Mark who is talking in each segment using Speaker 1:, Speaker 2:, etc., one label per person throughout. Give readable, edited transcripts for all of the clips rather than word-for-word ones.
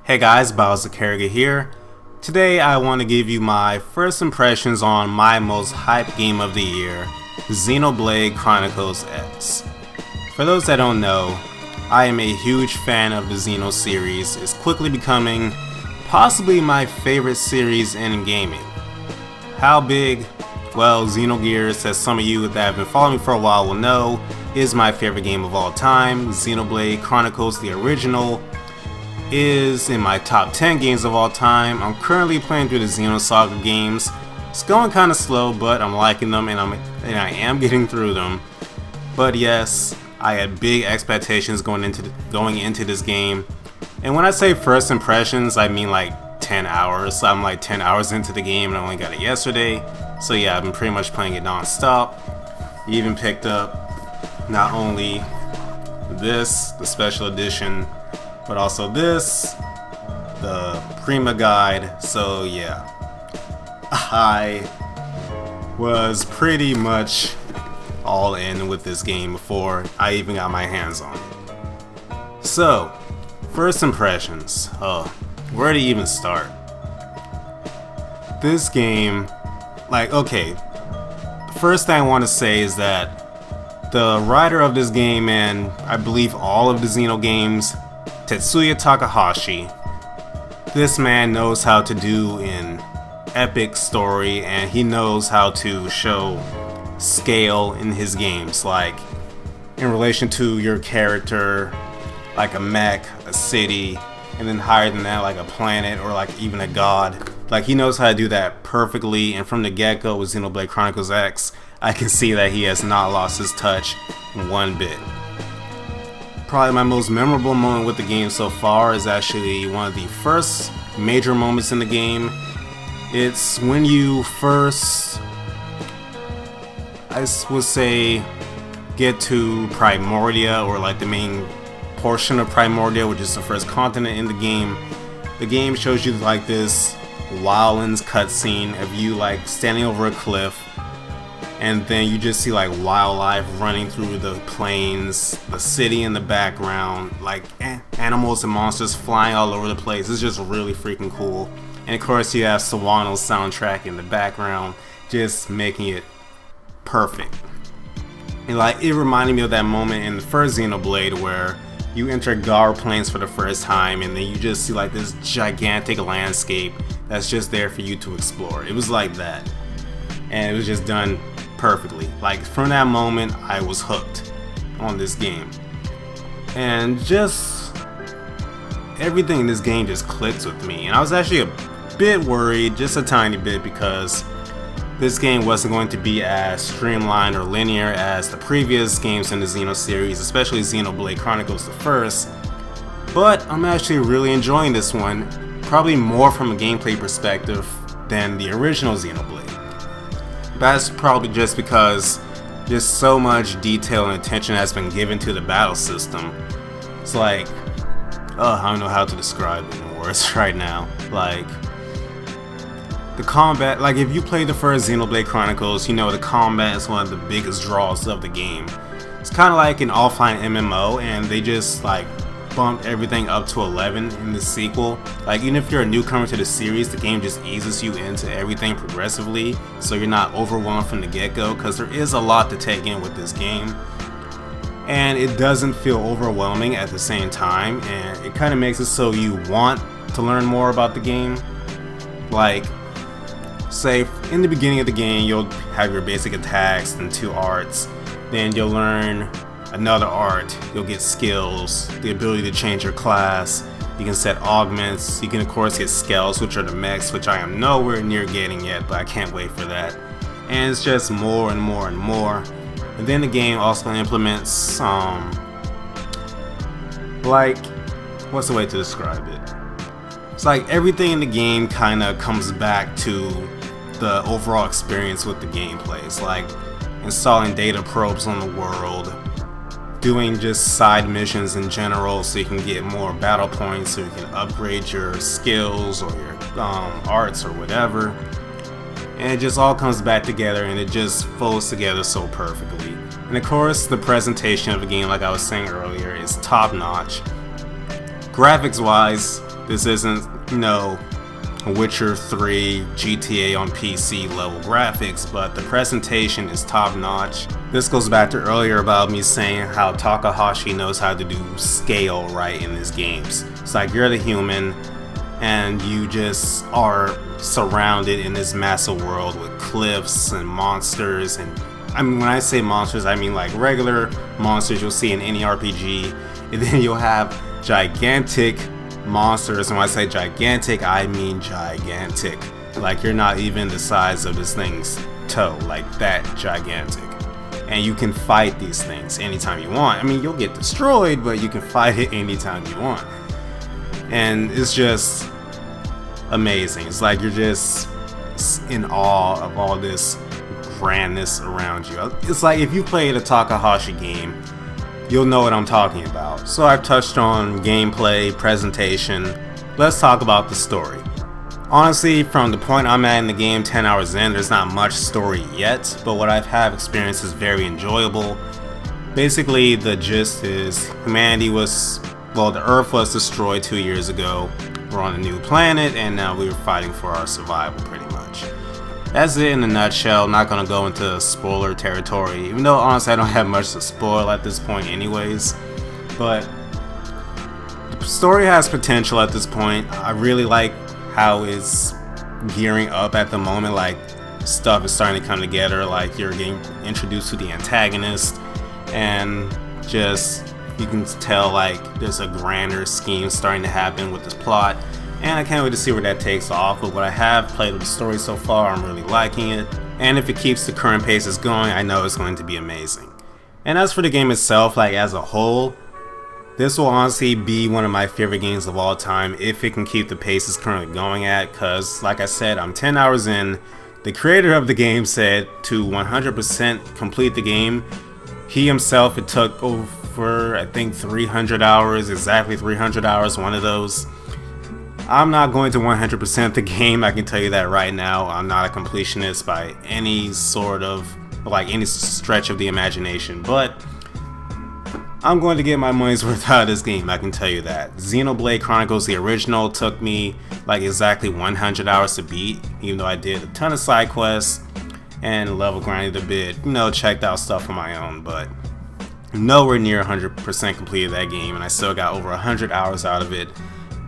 Speaker 1: Hey guys, BaoZakeruga here. Today I want to give you my first impressions on my most hyped game of the year, Xenoblade Chronicles X. For those that don't know, I am a huge fan of the Xeno series. It's quickly becoming possibly my favorite series in gaming. How big? Well, Xenogears, as some of you that have been following me for a while will know, is my favorite game of all time. Xenoblade Chronicles, the original, is in my top 10 games of all time. I'm currently playing through the Xenosaga games. It's going kind of slow, but I'm liking them and I am getting through them. But yes, I had big expectations going into this game. And when I say first impressions, I mean like 10 hours. I'm like 10 hours into the game and I only got it yesterday. So yeah, I've been pretty much playing it non-stop. Even picked up not only this, the special edition, but also this, the Prima guide. So yeah, I was pretty much all in with this game before I even got my hands on it. So, first impressions. Where to even start? This game, okay, the first thing I want to say is that the writer of this game, and I believe all of the Xeno games, Tetsuya Takahashi, this man knows how to do an epic story, and he knows how to show scale in his games, like in relation to your character, like a mech, a city, and then higher than that, like a planet or like even a god. Like, he knows how to do that perfectly, and from the get-go with Xenoblade Chronicles X, I can see that he has not lost his touch one bit. Probably my most memorable moment with the game so far is actually one of the first major moments in the game. It's when you first, I would say, get to Primordia, or like the main portion of Primordia, which is the first continent in the game. The game shows you like this Wildlands cutscene of you like standing over a cliff, and then you just see like wildlife running through the plains, the city in the background, like animals and monsters flying all over the place. It's just really freaking cool. And of course you have Sawano's soundtrack in the background, just making it perfect. And like, it reminded me of that moment in the first Xenoblade where you enter Gar Plains for the first time, and then you just see like this gigantic landscape that's just there for you to explore. It was like that, and it was just done perfectly. Like, from that moment, I was hooked on this game, and just everything in this game just clicks with me. And I was actually a bit worried, just a tiny bit, because this game wasn't going to be as streamlined or linear as the previous games in the Xeno series, especially Xenoblade Chronicles the first. But I'm actually really enjoying this one, probably more from a gameplay perspective than the original Xenoblade. That's probably just because just so much detail and attention has been given to the battle system. It's like, I don't know how to describe it in words right now. Like, the combat, like if you play the first Xenoblade Chronicles, you know the combat is one of the biggest draws of the game. It's kind of like an offline MMO, and they just like bumped everything up to 11 in the sequel. Like, even if you're a newcomer to the series, the game just eases you into everything progressively, so you're not overwhelmed from the get-go, because there is a lot to take in with this game. And it doesn't feel overwhelming at the same time, and it kind of makes it so you want to learn more about the game. Like, say in the beginning of the game, you'll have your basic attacks and 2 arts, then you'll learn another art, you'll get skills, the ability to change your class, you can set augments, you can of course get scales, which are the mechs, which I am nowhere near getting yet, but I can't wait for that. And it's just more and more and more. And then the game also implements like, what's the way to describe it? It's like everything in the game kind of comes back to the overall experience with the gameplay. It's like installing data probes on the world, doing just side missions in general so you can get more battle points, so you can upgrade your skills or your arts or whatever. And it just all comes back together, and it just folds together so perfectly. And of course, the presentation of the game, like I was saying earlier, is top notch. Graphics wise, this isn't, Witcher 3 GTA on PC level graphics, but the presentation is top notch. This goes back to earlier about me saying how Takahashi knows how to do scale right in his games. It's like you're the human and you just are surrounded in this massive world with cliffs and monsters, and when I say monsters, I mean like regular monsters you'll see in any RPG, and then you'll have gigantic monsters, and when I say gigantic, I mean gigantic. Like you're not even the size of this thing's toe, like that gigantic. And you can fight these things anytime you want. I mean, you'll get destroyed, but you can fight it anytime you want. And it's just amazing. It's like you're just in awe of all this grandness around you. It's like if you played a Takahashi game, you'll know what I'm talking about. So I've touched on gameplay, presentation. Let's talk about the story. Honestly, from the point I'm at in the game, 10 hours in, there's not much story yet, but what I've experienced is very enjoyable. Basically, the gist is the Earth was destroyed 2 years ago. We're on a new planet, and now we were fighting for our survival, pretty much. That's it in a nutshell. Not gonna go into spoiler territory, even though honestly I don't have much to spoil at this point anyways. But the story has potential at this point. I really like how it's gearing up at the moment. Like stuff is starting to come together. Like you're getting introduced to the antagonist, and just you can tell like there's a grander scheme starting to happen with this plot. And I can't wait to see where that takes off, but what I have played with the story so far, I'm really liking it. And if it keeps the current paces going, I know it's going to be amazing. And as for the game itself, like as a whole, this will honestly be one of my favorite games of all time if it can keep the pace it's currently going at, because like I said, I'm 10 hours in. The creator of the game said to 100% complete the game, he himself, it took over, I think 300 hours, exactly 300 hours, one of those. I'm not going to 100% the game, I can tell you that right now. I'm not a completionist by any any stretch of the imagination, but I'm going to get my money's worth out of this game, I can tell you that. Xenoblade Chronicles, the original, took me like exactly 100 hours to beat, even though I did a ton of side quests and level grinded a bit, checked out stuff on my own, but nowhere near 100% completed that game, and I still got over 100 hours out of it.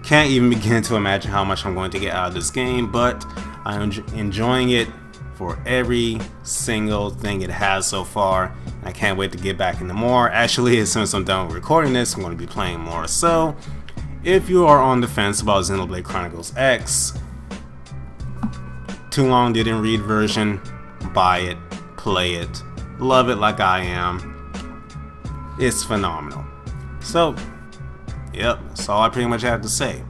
Speaker 1: Can't even begin to imagine how much I'm going to get out of this game, but I'm enjoying it for every single thing it has so far. I can't wait to get back into more. Actually, as soon as I'm done with recording this, I'm going to be playing more. So, if you are on the fence about Xenoblade Chronicles X, too long didn't read version, buy it, play it, love it like I am. It's phenomenal. So, yep, that's all I pretty much have to say.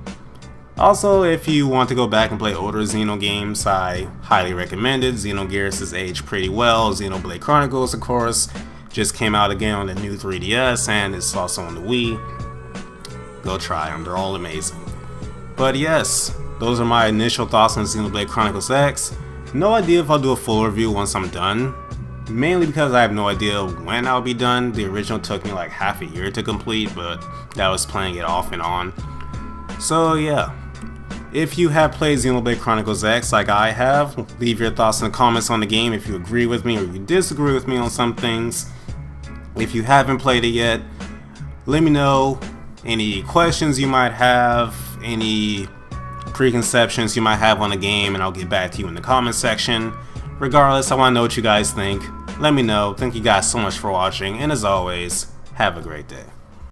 Speaker 1: Also, if you want to go back and play older Xeno games, I highly recommend it. Xenogears has aged pretty well. Xenoblade Chronicles, of course, just came out again on the new 3DS, and it's also on the Wii. Go try them, they're all amazing. But yes, those are my initial thoughts on Xenoblade Chronicles X. No idea if I'll do a full review once I'm done, mainly because I have no idea when I'll be done. The original took me like half a year to complete, but that was playing it off and on. So yeah, if you have played Xenoblade Chronicles X like I have, leave your thoughts in the comments on the game if you agree with me or you disagree with me on some things. If you haven't played it yet, let me know any questions you might have, any preconceptions you might have on the game, and I'll get back to you in the comment section. Regardless, I want to know what you guys think. Let me know. Thank you guys so much for watching, and as always, have a great day.